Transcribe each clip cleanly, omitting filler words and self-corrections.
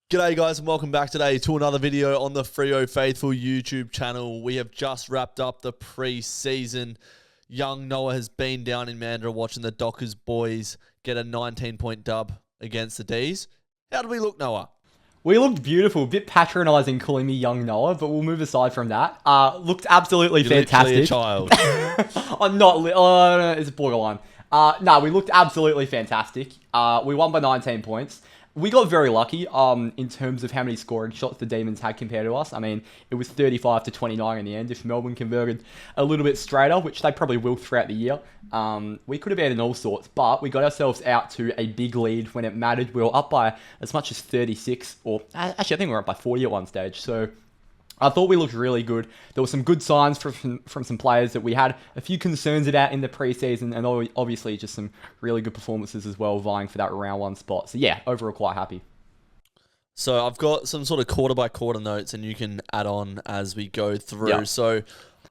G'day guys and welcome back today to another video on the Freo Faithful YouTube channel. We have just wrapped up the pre-season. Young Noah has been down in Mandurah watching the Dockers boys get a 19-point dub against the Dees. How did we look, Noah? We looked beautiful. A bit patronising calling me young Noah, but we'll move aside from that. Looked absolutely fantastic. Literally a child. I'm not. No, it's borderline. No, we looked absolutely fantastic. We won by 19 points. We got very lucky in terms of how many scoring shots the Demons had compared to us. I mean, it was 35-29 in the end. If Melbourne converted a little bit straighter, which they probably will throughout the year, we could have had in all sorts. But we got ourselves out to a big lead when it mattered. We were up by as much as 36, or actually, I think we were up by 40 at one stage. So I thought we looked really good. There were some good signs from some players that we had a few concerns about in the preseason, and obviously just some really good performances as well, vying for that round one spot. So yeah, overall quite happy. So I've got some sort of quarter by quarter notes, and you can add on as we go through. Yeah. So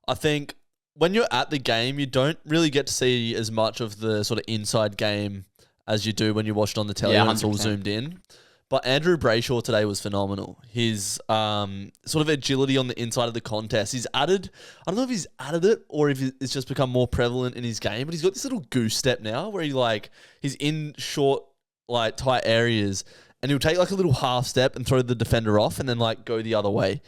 I think when you're at the game, you don't really get to see as much of the sort of inside game as you do when you watch it on the telly and it's all 100%. zoomed in. But Andrew Brayshaw today was phenomenal. His sort of agility on the inside of the contest. He's added, I don't know if he's added it or if it's just become more prevalent in his game, but he's got this little goose step now where he's in short, tight areas and he'll take like a little half step and throw the defender off and then go the other way.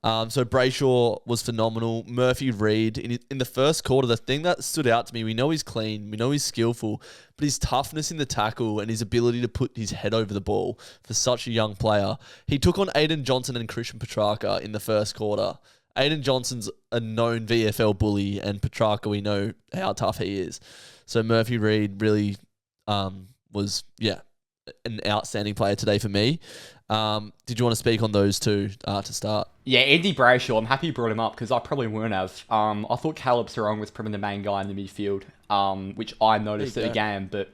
So Brayshaw was phenomenal. Murphy Reid, in the first quarter, the thing that stood out to me, we know he's clean, we know he's skillful, but his toughness in the tackle and his ability to put his head over the ball for such a young player. He took on Aiden Johnson and Christian Petrarca in the first quarter. Aiden Johnson's a known VFL bully, and Petrarca, we know how tough he is. So Murphy Reid really was, an outstanding player today for me. Did you want to speak on those two to start? Yeah, Andy Brayshaw, I'm happy you brought him up because I probably wouldn't have. I thought Caleb Sarong was probably the main guy in the midfield, which I noticed at the game. But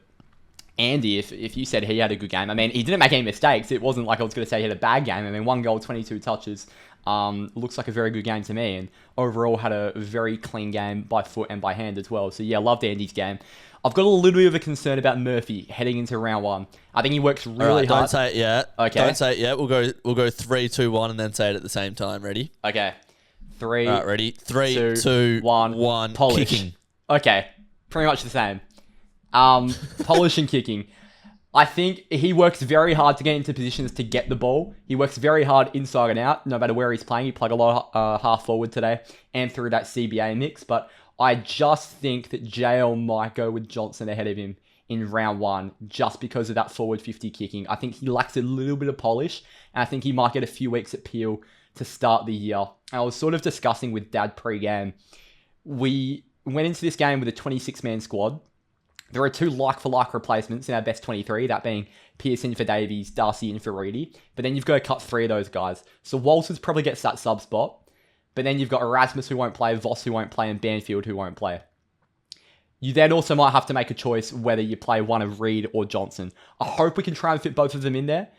Andy, if you said he had a good game, I mean, he didn't make any mistakes. It wasn't like I was going to say he had a bad game. I mean, 1 goal, 22 touches. Looks like a very good game to me. And overall had a very clean game by foot and by hand as well. So yeah, loved Andy's game. I've got a little bit of a concern about Murphy heading into round one. I think he works really hard. Don't say it yet. Okay. Don't say it yet. We'll go 3, 2, 1 and then say it at the same time. Ready? Okay. 3. All right, ready? 3, 2, 1. Polish. Kicking. Okay. Pretty much the same. Polish and kicking. I think he works very hard to get into positions to get the ball. He works very hard inside and out, no matter where he's playing. He played a lot half forward today and through that CBA mix, but I just think that JL might go with Johnson ahead of him in round one just because of that forward 50 kicking. I think he lacks a little bit of polish, and I think he might get a few weeks at Peel to start the year. I was sort of discussing with Dad pre-game. We went into this game with a 26-man squad. There are 2 like-for-like replacements in our best 23, that being Pearson for Davies, Darcy in for Reedy. But then you've got to cut 3 of those guys. So Walters probably gets that sub spot. But then you've got Erasmus who won't play, Voss who won't play, and Banfield who won't play. You then also might have to make a choice whether you play one of Reid or Johnson. I hope we can try and fit both of them in there,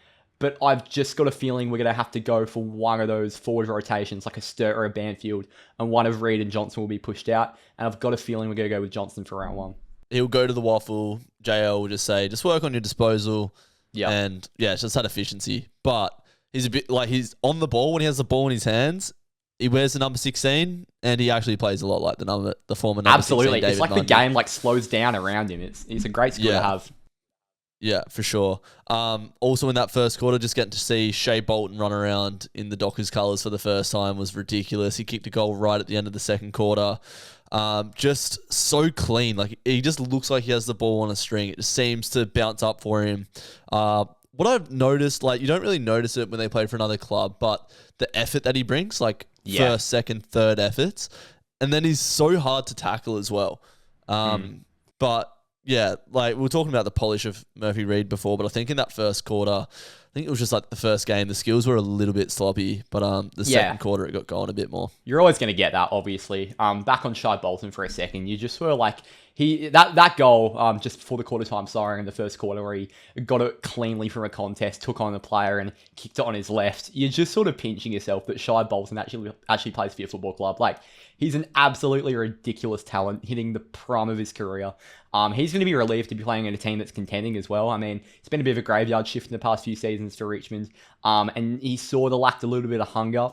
but I've just got a feeling we're going to have to go for one of those forward rotations, like a Sturt or a Banfield, and one of Reid and Johnson will be pushed out, and I've got a feeling we're going to go with Johnson for round one. He'll go to the waffle. JL will just say, just work on your disposal. Yeah. And it's just that efficiency. But he's a bit he's on the ball when he has the ball in his hands. He wears the number 16, and he actually plays a lot like the former number 16. Absolutely. David It's like Mundy. the game slows down around him. It's a great skill to have. Yeah, for sure. Also in that first quarter, just getting to see Shea Bolton run around in the Dockers colours for the first time was ridiculous. He kicked a goal right at the end of the second quarter. Just so clean. He just looks like he has the ball on a string. It just seems to bounce up for him. What I've noticed, you don't really notice it when they play for another club, but the effort that he brings, first, second, third efforts, and then he's so hard to tackle as well. But yeah, we were talking about the polish of Murphy Reid before, but I think in that first quarter, I think it was just the first game, the skills were a little bit sloppy, but the second quarter it got going a bit more. You're always going to get that, obviously. Back on Shai Bolton for a second, you just sort of that goal just before the quarter time siren in the first quarter where he got it cleanly from a contest, took on the player and kicked it on his left. You're just sort of pinching yourself that Shai Bolton actually plays for your football club. Like, he's an absolutely ridiculous talent, hitting the prime of his career. He's going to be relieved to be playing in a team that's contending as well. I mean, it's been a bit of a graveyard shift in the past few seasons for Richmond, and he sort of lacked a little bit of hunger.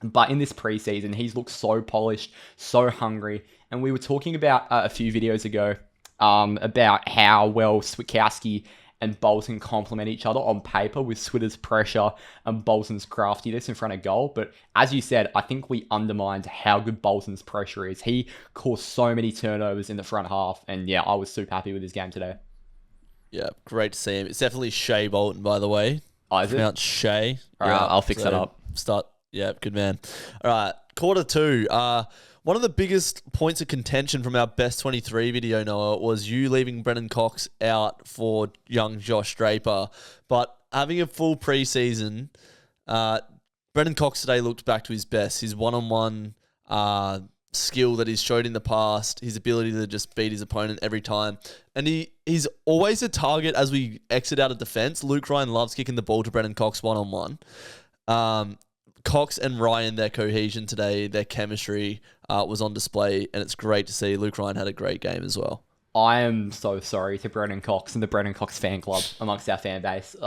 But in this preseason, he's looked so polished, so hungry. And we were talking about a few videos ago about how well Switkowski and Bolton complement each other on paper with Switter's pressure and Bolton's craftiness in front of goal. But as you said, I think we undermined how good Bolton's pressure is. He caused so many turnovers in the front half. And yeah, I was super happy with his game today. Yeah, great to see him. It's definitely Shea Bolton, by the way. Oh, is it? Pronounced Shea. All right, I'll fix that up. Yeah, good man. All right, quarter two. One of the biggest points of contention from our best 23 video, Noah, was you leaving Brennan Cox out for young Josh Draper. But having a full preseason, Brennan Cox today looked back to his best. His one-on-one skill that he's showed in the past, his ability to just beat his opponent every time. And he's always a target as we exit out of defense. Luke Ryan loves kicking the ball to Brennan Cox one-on-one. Cox and Ryan, their cohesion today, their chemistry was on display, and it's great to see. Luke Ryan had a great game as well. I am so sorry to Brennan Cox and the Brennan Cox fan club amongst our fan base.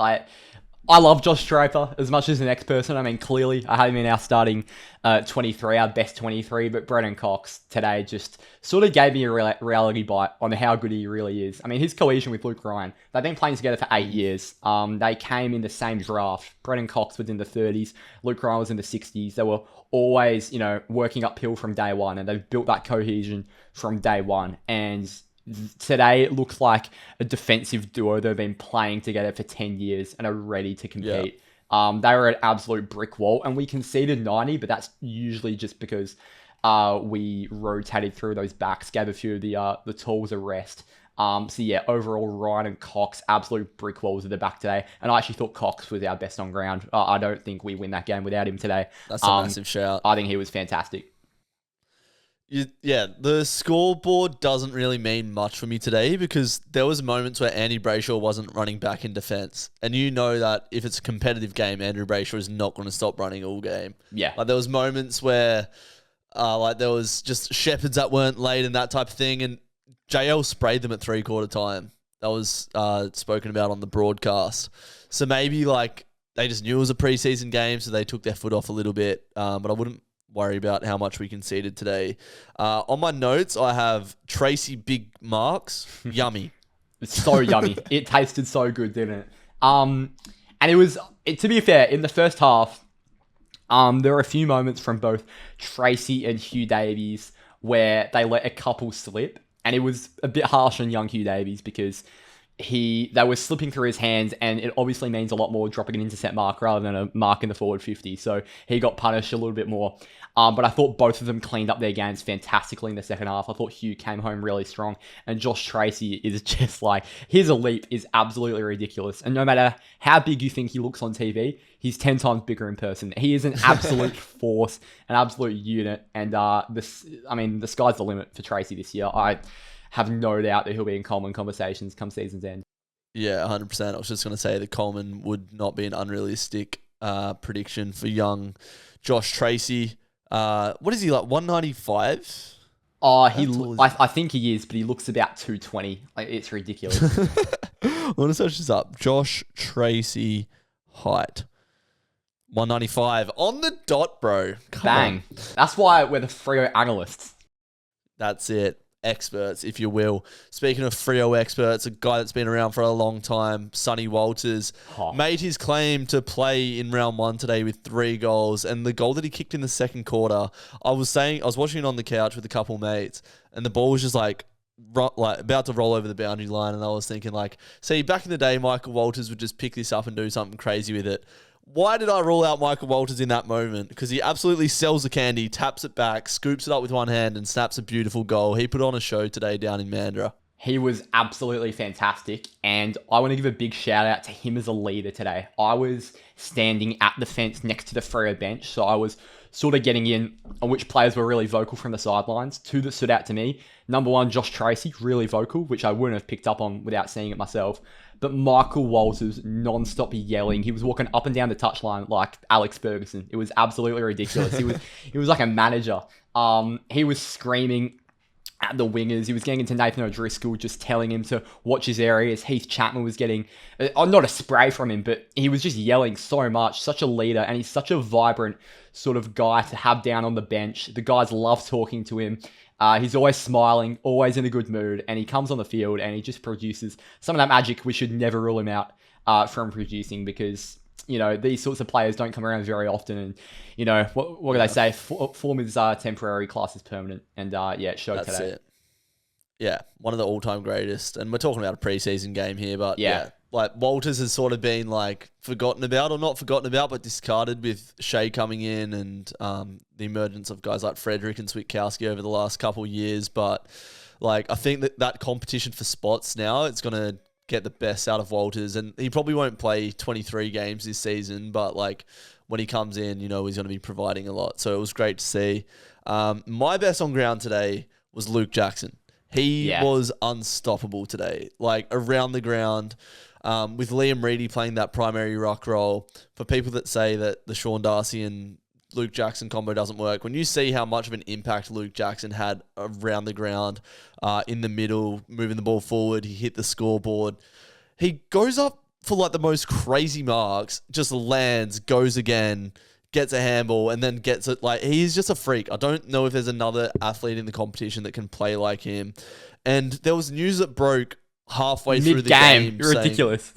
I love Josh Draper as much as the next person. I mean, clearly, I have him in our starting 23, our best 23, but Brennan Cox today just sort of gave me a reality bite on how good he really is. I mean, his cohesion with Luke Ryan, they've been playing together for 8 years. They came in the same draft. Brennan Cox was in the 30s. Luke Ryan was in the 60s. They were always, working uphill from day one, and they've built that cohesion from day one. And today, it looks like a defensive duo that have been playing together for 10 years and are ready to compete. Yeah. They were an absolute brick wall, and we conceded 90, but that's usually just because we rotated through those backs, gave a few of the tools a rest. So yeah, overall, Ryan and Cox, absolute brick walls at the back today. And I actually thought Cox was our best on ground. I don't think we win that game without him today. That's a massive shout. I think he was fantastic. Yeah, the scoreboard doesn't really mean much for me today because there was moments where Andy Brayshaw wasn't running back in defence. And you know that if it's a competitive game, Andrew Brayshaw is not going to stop running all game. Yeah. Like there was moments where there was just shepherds that weren't laid and that type of thing. And JL sprayed them at 3/4 time. That was spoken about on the broadcast. So maybe they just knew it was a preseason game, so they took their foot off a little bit. But I wouldn't worry about how much we conceded today. On my notes, I have Tracy Big Marks. Yummy. It's so yummy. It tasted so good, didn't it? And to be fair, in the first half, there were a few moments from both Tracy and Hugh Davies where they let a couple slip. And it was a bit harsh on young Hugh Davies because they were slipping through his hands, and it obviously means a lot more dropping an intercept mark rather than a mark in the forward 50. So he got punished a little bit more. But I thought both of them cleaned up their games fantastically in the second half. I thought Hugh came home really strong, and Josh Tracy is just his leap is absolutely ridiculous. And no matter how big you think he looks on TV, he's 10 times bigger in person. He is an absolute force, an absolute unit. And the sky's the limit for Tracy this year. I have no doubt that he'll be in Coleman conversations come season's end. Yeah, 100%. I was just going to say that Coleman would not be an unrealistic prediction for young Josh Tracy. What is he, 195? Oh, I think he is, but he looks about 220. It's ridiculous. I want to search this up. Josh Tracy height. 195. On the dot, bro. Bang. That's why we're the Freo analysts. That's it. Experts, if you will. Speaking of Freo experts, a guy that's been around for a long time, Sonny Walters, made his claim to play in round one today with 3 goals. And the goal that he kicked in the second quarter, I was watching it on the couch with a couple mates, and the ball was just about to roll over the boundary line. And I was thinking see, back in the day, Michael Walters would just pick this up and do something crazy with it. Why did I rule out Michael Walters in that moment? Because he absolutely sells the candy, taps it back, scoops it up with one hand, and snaps a beautiful goal. He put on a show today down in Mandurah. He was absolutely fantastic, and I want to give a big shout out to him as a leader today. I was standing at the fence next to the Freo bench, so I was sort of getting in on which players were really vocal from the sidelines. Two that stood out to me. Number one, Josh Tracy, really vocal, which I wouldn't have picked up on without seeing it myself. But Michael Walters, non-stop yelling. He was walking up and down the touchline like Alex Ferguson. It was absolutely ridiculous. He was like a manager. He was screaming at the wingers. He was getting into Nathan O'Driscoll, just telling him to watch his areas. Heath Chapman was getting, not a spray from him, but he was just yelling so much. Such a leader, and he's such a vibrant sort of guy to have down on the bench. The guys love talking to him. He's always smiling, always in a good mood, and he comes on the field and he just produces some of that magic. We should never rule him out from producing, because these sorts of players don't come around very often. And, what do they say? Form is temporary, class is permanent. And, it showed That's today. it. Yeah, one of the all-time greatest. And we're talking about a preseason game here, but like Walters has sort of been like forgotten about, or not forgotten about, but discarded with Shea coming in and the emergence of guys like Frederick and Switkowski over the last couple of years. But like, I think that competition for spots now, it's going to get the best out of Walters, and he probably won't play 23 games this season, but like when he comes in, he's going to be providing a lot. So it was great to see. My best on ground today was Luke Jackson. He was unstoppable today, like around the ground, with Liam Reedy playing that primary ruck role. For people that say that the Sean Darcy and Luke Jackson combo doesn't work, when you see how much of an impact Luke Jackson had around the ground, in the middle, moving the ball forward, he hit the scoreboard. He goes up for like the most crazy marks, just lands, goes again, gets a handball, and then gets it. Like, he's just a freak. I don't know if there's another athlete in the competition that can play like him. And there was news that broke halfway through the game. Ridiculous.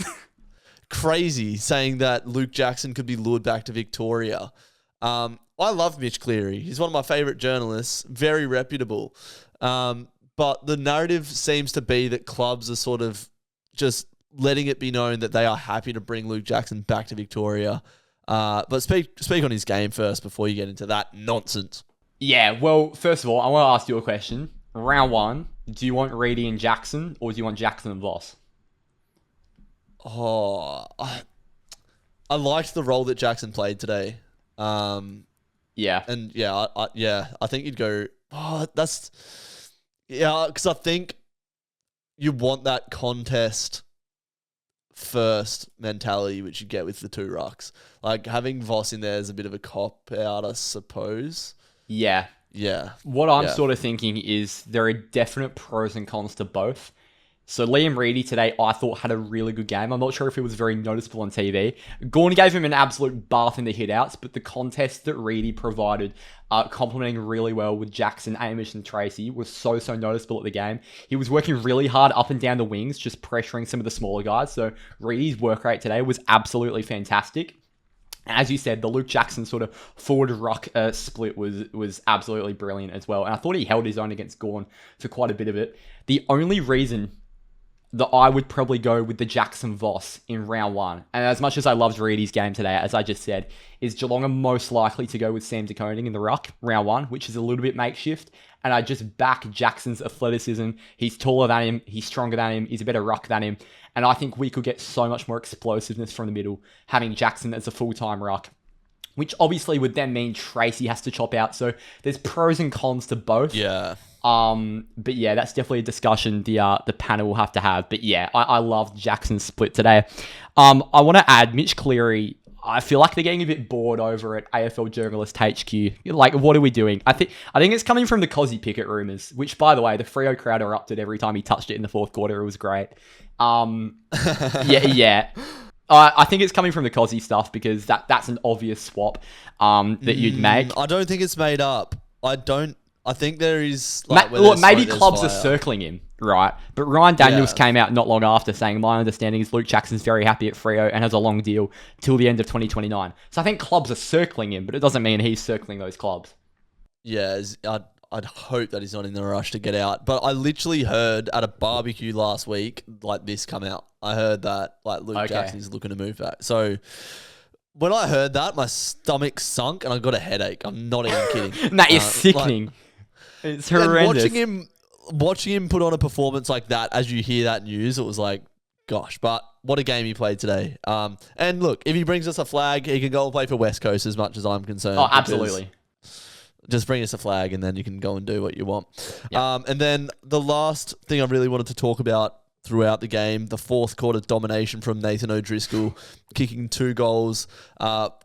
Crazy, saying that Luke Jackson could be lured back to Victoria. I love Mitch Cleary. He's one of my favourite journalists, very reputable. But the narrative seems to be that clubs are sort of just letting it be known that they are happy to bring Luke Jackson back to Victoria. But speak on his game first before you get into that nonsense. Yeah, well, first of all, I want to ask you a question. Round one, do you want Reedy and Jackson, or do you want Jackson and Voss? Oh, I liked the role that Jackson played today. Yeah. And I think you'd go, because I think you want that contest first mentality, which you get with the two rucks. Like, having Voss in there is a bit of a cop out, I suppose. Yeah. Yeah. What I'm sort of thinking is there are definite pros and cons to both. So Liam Reedy today, I thought, had a really good game. I'm not sure if it was very noticeable on TV. Gorn gave him an absolute bath in the hit-outs, but the contest that Reedy provided, complementing really well with Jackson, Amish, and Tracy, was so noticeable at the game. He was working really hard up and down the wings, just pressuring some of the smaller guys. So Reedy's work rate today was absolutely fantastic. As you said, the Luke Jackson sort of forward ruck split was absolutely brilliant as well. And I thought he held his own against Gorn for quite a bit of it. The only reason that I would probably go with the Jackson Voss in round one, and as much as I loved Reedy's game today, as I just said, is Geelong are most likely to go with Sam De Koning in the ruck round one, which is a little bit makeshift. And I just back Jackson's athleticism. He's taller than him. He's stronger than him. He's a better ruck than him. And I think we could get so much more explosiveness from the middle, having Jackson as a full-time ruck, which obviously would then mean Tracy has to chop out. So there's pros and cons to both. Yeah. But yeah, that's definitely a discussion the panel will have to have. But yeah, I loved Jackson's split today. I want to add Mitch Cleary. I feel like they're getting a bit bored over at AFL Journalist HQ. Like, what are we doing? I think it's coming from the Cozzy Pickett rumours, which, by the way, the Freo crowd erupted every time he touched it in the fourth quarter. It was great. Yeah. I think it's coming from the Cozzy stuff, because that's an obvious swap that you'd make. I don't think it's made up. I think there is... maybe clubs are circling him, right? But Ryan Daniels came out not long after saying, my understanding is Luke Jackson's very happy at Freo and has a long deal till the end of 2029. So I think clubs are circling him, but it doesn't mean he's circling those clubs. Yeah, I'd hope that he's not in the rush to get out. But I literally heard at a barbecue last week, like, this come out. I heard that, like, Luke Jackson is looking to move back. So... when I heard that, my stomach sunk and I got a headache. I'm not even kidding. That is sickening. It's horrendous. And watching him, watching him put on a performance like that, as you hear that news, it was like, gosh, but what a game he played today. And look, if he brings us a flag, he can go and play for West Coast as much as I'm concerned. Oh, absolutely. Just bring us a flag and then you can go and do what you want. Yep. And then the last thing I really wanted to talk about throughout the game, the fourth quarter domination from Nathan O'Driscoll, kicking 2 goals.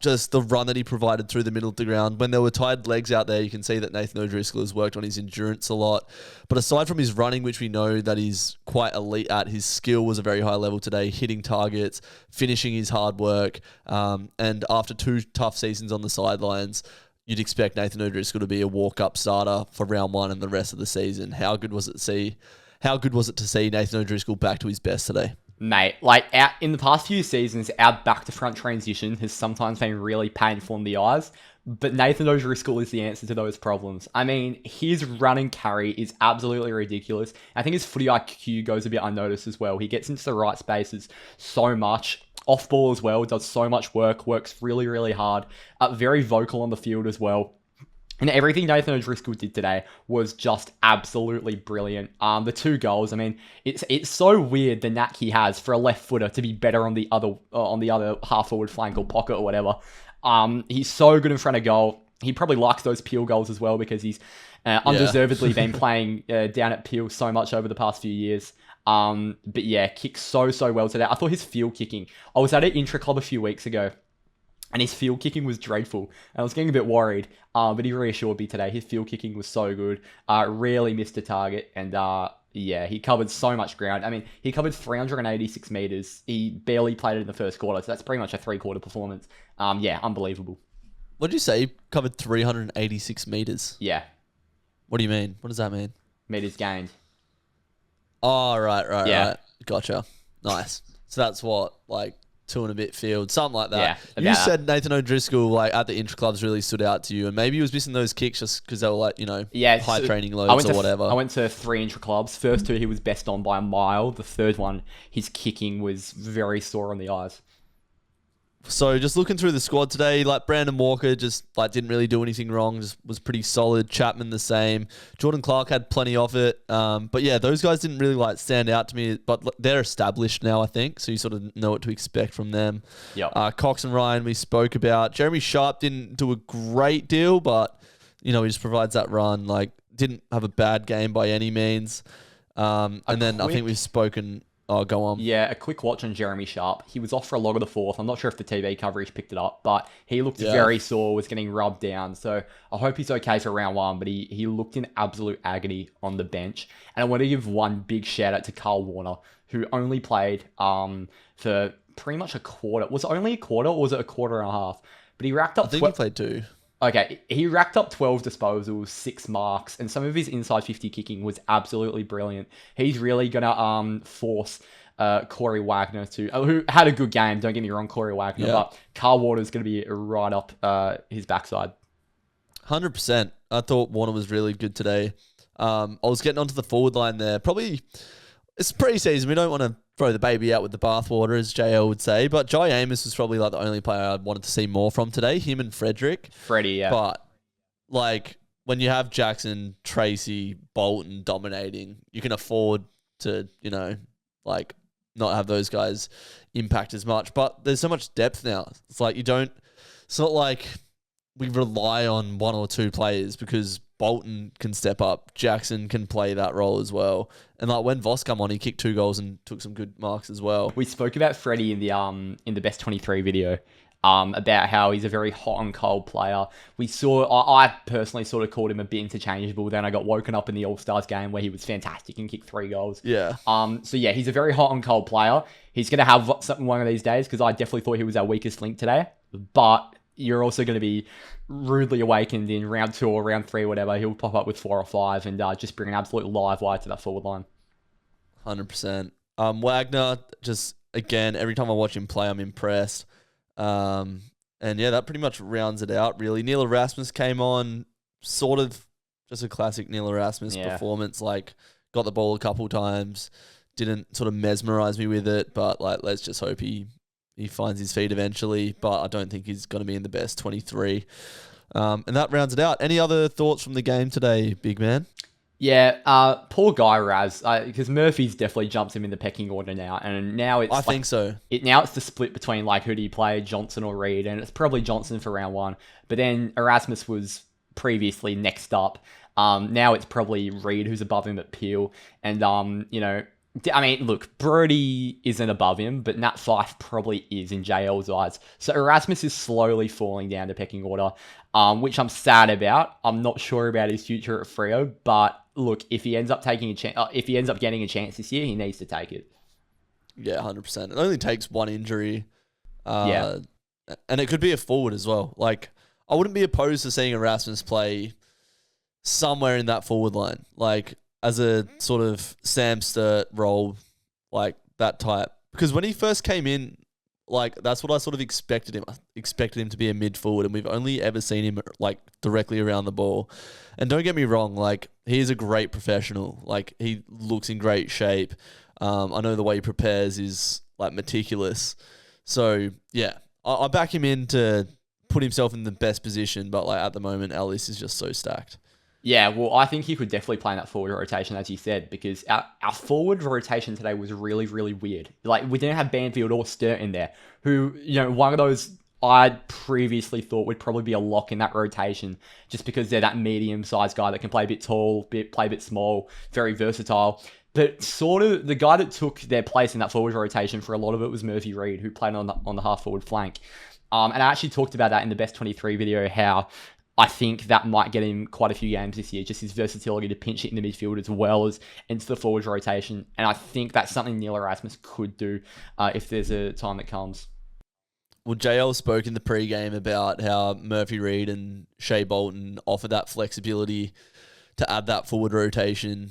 Just the run that he provided through the middle of the ground. When there were tired legs out there, you can see that Nathan O'Driscoll has worked on his endurance a lot. But aside from his running, which we know that he's quite elite at, his skill was a very high level today, hitting targets, finishing his hard work. And after 2 tough seasons on the sidelines, you'd expect Nathan O'Driscoll to be a walk-up starter for round 1 and the rest of the season. How good was it to see Nathan O'Driscoll back to his best today? Mate, in the past few seasons, our back-to-front transition has sometimes been really painful in the eyes, but Nathan O'Driscoll is the answer to those problems. I mean, his run and carry is absolutely ridiculous. I think his footy IQ goes a bit unnoticed as well. He gets into the right spaces so much. Off ball as well, does so much work, works really, really hard. Very vocal on the field as well. And everything Nathan O'Driscoll did today was just absolutely brilliant. The 2 goals, I mean, it's so weird the knack he has for a left footer to be better on the other half forward flank or pocket or whatever. He's so good in front of goal. He probably likes those Peel goals as well because he's undeservedly been playing down at Peel so much over the past few years. But yeah, kicks so well today. I thought his field kicking, I was at an intra club a few weeks ago and his field kicking was dreadful. I was getting a bit worried, but he reassured me today. His field kicking was so good. Rarely missed a target and yeah, he covered so much ground. I mean, he covered 386 meters. He barely played it in the first quarter, so that's pretty much a 3-quarter performance. Yeah, unbelievable. What did you say? He covered 386 meters? Yeah. What do you mean? What does that mean? Meters gained. Oh, right. Yeah. Gotcha. Nice. So that's what, 2 and a bit field, something like that. Yeah. You said Nathan O'Driscoll, at the intra-clubs really stood out to you, and maybe he was missing those kicks just because they were, high training loads or whatever. I went to 3 intra-clubs. First 2, he was best on by a mile. The third one, his kicking was very sore on the eyes. So just looking through the squad today, Brandon Walker just didn't really do anything wrong, just was pretty solid. Chapman the same. Jordan Clark had plenty of it. But yeah, those guys didn't really stand out to me, but they're established now, I think. So you sort of know what to expect from them. Yep. Cox and Ryan we spoke about. Jeremy Sharp didn't do a great deal, but he just provides that run. Didn't have a bad game by any means. I think we've spoken. Oh, go on. Yeah, a quick watch on Jeremy Sharp. He was off for a lot of the fourth. I'm not sure if the TV coverage picked it up, but he looked very sore, was getting rubbed down. So I hope he's okay for round 1, but he looked in absolute agony on the bench. And I want to give one big shout out to Carl Warner, who only played for pretty much a quarter. Was it only a quarter or was it a quarter and a half? But he racked up... I think he played 2. Okay, he racked up 12 disposals, 6 marks, and some of his inside 50 kicking was absolutely brilliant. He's really going to force Corey Wagner to... who had a good game, don't get me wrong, Corey Wagner, but Carl Warner's going to be right up his backside. 100%. I thought Warner was really good today. I was getting onto the forward line there. Probably, it's pre-season. We don't want to throw the baby out with the bathwater, as JL would say. But Jai Amos was probably the only player I wanted to see more from today. Him and Frederick. Freddie, yeah. But when you have Jackson, Tracy, Bolton dominating, you can afford to, not have those guys impact as much. But there's so much depth now. It's it's not like we rely on 1 or 2 players because Bolton can step up. Jackson can play that role as well. And when Voss come on, he kicked 2 goals and took some good marks as well. We spoke about Freddie in the Best 23 video about how he's a very hot and cold player. I personally sort of called him a bit interchangeable. Then I got woken up in the All-Stars game where he was fantastic and kicked 3 goals. Yeah. So yeah, he's a very hot and cold player. He's going to have something one of these days because I definitely thought he was our weakest link today. But you're also going to be rudely awakened in round 2 or round 3, whatever. He'll pop up with 4 or 5 and just bring an absolute live wire to that forward line. 100%. Wagner, just again, every time I watch him play, I'm impressed. And yeah, that pretty much rounds it out, really. Neil Erasmus came on, sort of just a classic Neil Erasmus performance. Got the ball a couple times, didn't sort of mesmerize me with it, but let's just hope he finds his feet eventually. But I don't think he's going to be in the best 23. And that rounds it out. Any other thoughts from the game today, big man? Yeah, poor guy Raz, because Murphy's definitely jumps him in the pecking order now, and now it's I think so. Now it's the split between like who do you play, Johnson or Reed, and it's probably Johnson for round one. But then Erasmus was previously next up. Now it's probably Reed who's above him at Peel, and I mean, look, Brody isn't above him, but Nat Fyfe probably is in JL's eyes. So Erasmus is slowly falling down the pecking order, which I'm sad about. I'm not sure about his future at Freo, but look, if he ends up taking a chance, if he ends up getting a chance this year, he needs to take it. Yeah, 100%. It only takes one injury. Yeah. And it could be a forward as well. Like, I wouldn't be opposed to seeing Erasmus play somewhere in that forward line. Like, as a sort of Sam Sturt role, like that type. Because when he first came in, like, that's what I sort of expected him. I expected him to be a mid forward, and we've only ever seen him like directly around the ball. And don't get me wrong, like, he is a great professional. Like, he looks in great shape. I know the way he prepares is like meticulous. So yeah, I back him in to put himself in the best position. But like at the moment, our list is just so stacked. Yeah, well, I think he could definitely play in that forward rotation, as you said, because our forward rotation today was really, really weird. Like, we didn't have Banfield or Sturt in there, who, one of those I previously thought would probably be a lock in that rotation, just because they're that medium-sized guy that can play a bit tall, play a bit small, very versatile. But sort of the guy that took their place in that forward rotation for a lot of it was Murphy Reed, who played on the half-forward flank. And I actually talked about that in the Best 23 video, how I think that might get him quite a few games this year, just his versatility to pinch it in the midfield as well as into the forwards rotation. And I think that's something Neil Erasmus could do if there's a time that comes. Well, JL spoke in the pre-game about how Murphy Reed and Shea Bolton offer that flexibility to add that forward rotation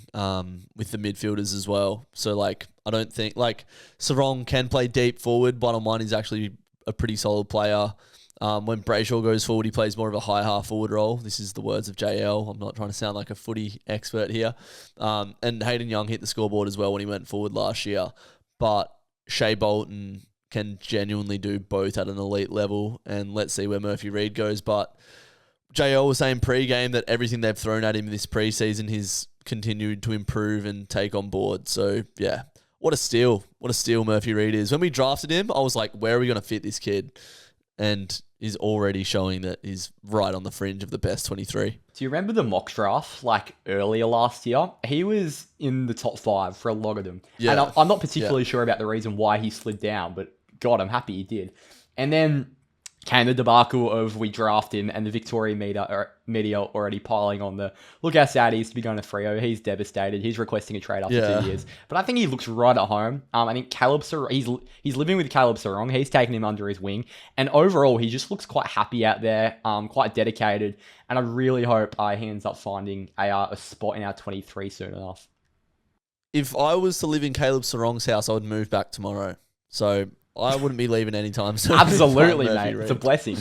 with the midfielders as well. So, like, I don't think, like, Sarong can play deep forward. Bottom line, he's actually a pretty solid player. When Brayshaw goes forward, he plays more of a high half forward role. This is the words of JL. I'm not trying to sound like a footy expert here. And Hayden Young hit the scoreboard as well when he went forward last year. But Shea Bolton can genuinely do both at an elite level. And let's see where Murphy Reed goes. But JL was saying pre-game that everything they've thrown at him this preseason, he's continued to improve and take on board. So, yeah, what a steal. What a steal Murphy Reed is. When we drafted him, I was like, where are we going to fit this kid? And he's already showing that he's right on the fringe of the best 23. Do you remember the mock draft, like, earlier last year? He was in the top 5 for a lot of them. Yeah. And I'm not particularly sure about the reason why he slid down, but God, I'm happy he did. And then came the debacle of we draft him and the Victoria media already piling on the, look how sad he is to be going to Freo. He's devastated. He's requesting a trade after 2 years. But I think he looks right at home. I think Caleb Sarong, he's living with Caleb Sarong. He's taken him under his wing. And overall, he just looks quite happy out there, quite dedicated. And I really hope he ends up finding a spot in our 23 soon enough. If I was to live in Caleb Sarong's house, I would move back tomorrow. So I wouldn't be leaving anytime soon. Absolutely, mate. It's a blessing.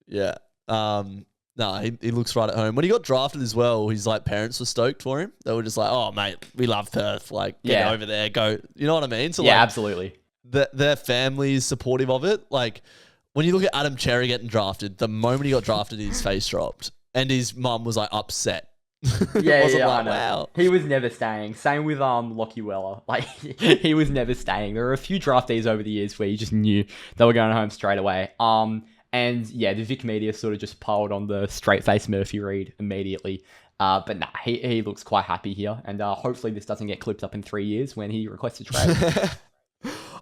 Yeah. No, he looks right at home. When he got drafted as well, his like parents were stoked for him. They were just like, "Oh, mate, we love Perth. Like, get over there, go." You know what I mean? So yeah, like, absolutely. Their family is supportive of it. Like, when you look at Adam Cherry getting drafted, the moment he got drafted, his face dropped, and his mum was like upset. Yeah, like, I know. Wow. He was never staying. Same with Lockie Weller. Like, he was never staying. There were a few draftees over the years where you just knew they were going home straight away. And yeah, the Vic media sort of just piled on the straight-faced Murphy Reed immediately. But nah, he looks quite happy here. And hopefully this doesn't get clipped up in 3 years when he requests a trade.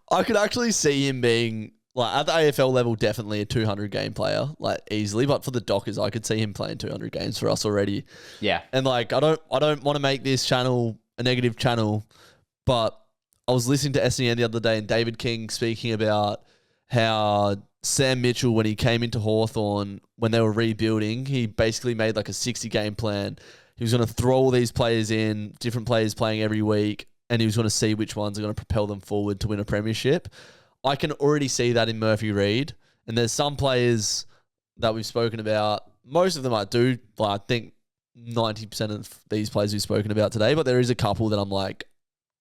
I could actually see him being, like, at the AFL level, definitely a 200-game player, like, easily. But for the Dockers, I could see him playing 200 games for us already. Yeah. And, like, I don't want to make this channel a negative channel, but I was listening to SEN the other day and David King speaking about how Sam Mitchell, when he came into Hawthorn, when they were rebuilding, he basically made like a 60-game plan. He was going to throw all these players in, different players playing every week, and he was going to see which ones are going to propel them forward to win a premiership. I can already see that in Murphy Reed. And there's some players that we've spoken about. Most of them I do. Like, I think 90% of these players we've spoken about today, but there is a couple that I'm like,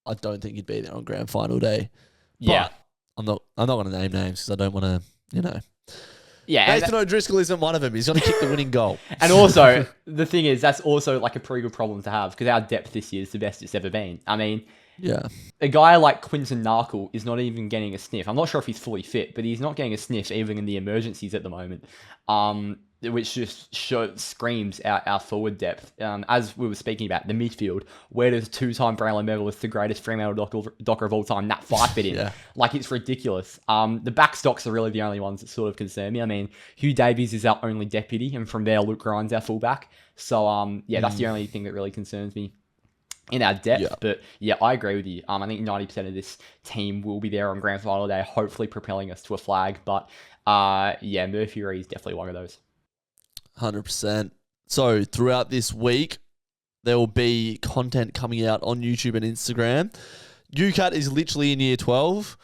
I don't think he'd be there on grand final day. Yeah. But I'm not going to name names because I don't want to, Yeah, Nathan O'Driscoll isn't one of them. He's going to kick the winning goal. and also, the thing is, that's also like a pretty good problem to have because our depth this year is the best it's ever been. I mean, Yeah. a guy like Quinton Narkle is not even getting a sniff. I'm not sure if he's fully fit, but he's not getting a sniff even in the emergencies at the moment, which just screams our forward depth. As we were speaking about, the midfield, where does two-time Brownlow medalist, the greatest Fremantle Docker of all time, Nat Fyfe fit in? Yeah. Like, it's ridiculous. The back stocks are really the only ones that sort of concern me. I mean, Hugh Davies is our only deputy, and from there, Luke Ryan's our fullback. So, that's the only thing that really concerns me in our depth. Yeah. But yeah, I agree with you. I think 90% of this team will be there on grand final day, hopefully propelling us to a flag. But Murphy Reed is definitely one of those. 100%. So throughout this week, there will be content coming out on YouTube and Instagram. UCAT is literally in year 12.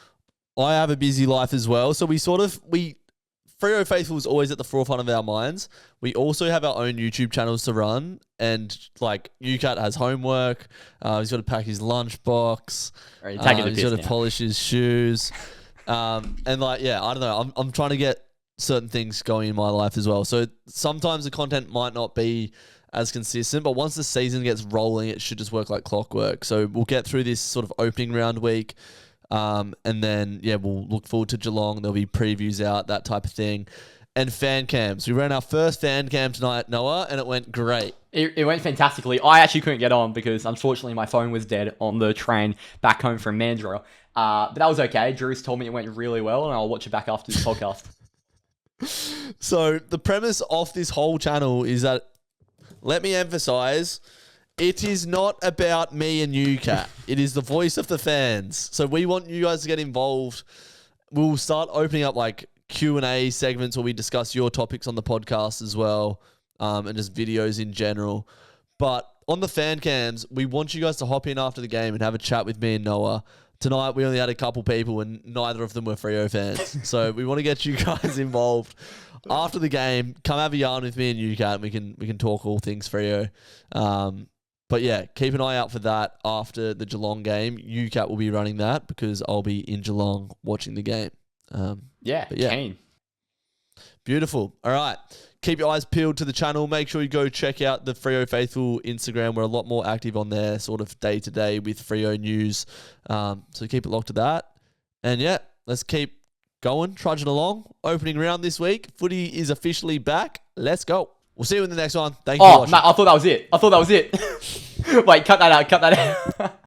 I have a busy life as well. So Freo Faithful is always at the forefront of our minds. We also have our own YouTube channels to run, and like UCAT has homework. He's got to pack his lunchbox. Right, he's got to polish his shoes. I don't know. I'm trying to get certain things going in my life as well. So sometimes the content might not be as consistent, but once the season gets rolling, it should just work like clockwork. So we'll get through this sort of opening round week. And then, we'll look forward to Geelong. There'll be previews out, that type of thing. And fan cams. We ran our first fan cam tonight, Noah, and it went great. It went fantastically. I actually couldn't get on because, unfortunately, my phone was dead on the train back home from Mandurah. But that was okay. Drew's told me it went really well, and I'll watch it back after this podcast. So the premise of this whole channel is that, let me emphasize, it is not about me and you, Kat. It is the voice of the fans. So we want you guys to get involved. We'll start opening up like Q&A segments where we discuss your topics on the podcast as well, and just videos in general. But on the fan cams, we want you guys to hop in after the game and have a chat with me and Noah. Tonight, we only had a couple people and neither of them were Freo fans. So we want to get you guys involved. After the game, come have a yarn with me and you, Kat, and we can talk all things Freo. But yeah, keep an eye out for that after the Geelong game. UCAT will be running that because I'll be in Geelong watching the game. Keen. Beautiful. All right. Keep your eyes peeled to the channel. Make sure you go check out the Freo Faithful Instagram. We're a lot more active on there, sort of day to day with Freo news. So keep it locked to that. And let's keep going, trudging along. Opening round this week. Footy is officially back. Let's go. We'll see you in the next one. Thank you for watching. Matt, I thought that was it. Wait, cut that out.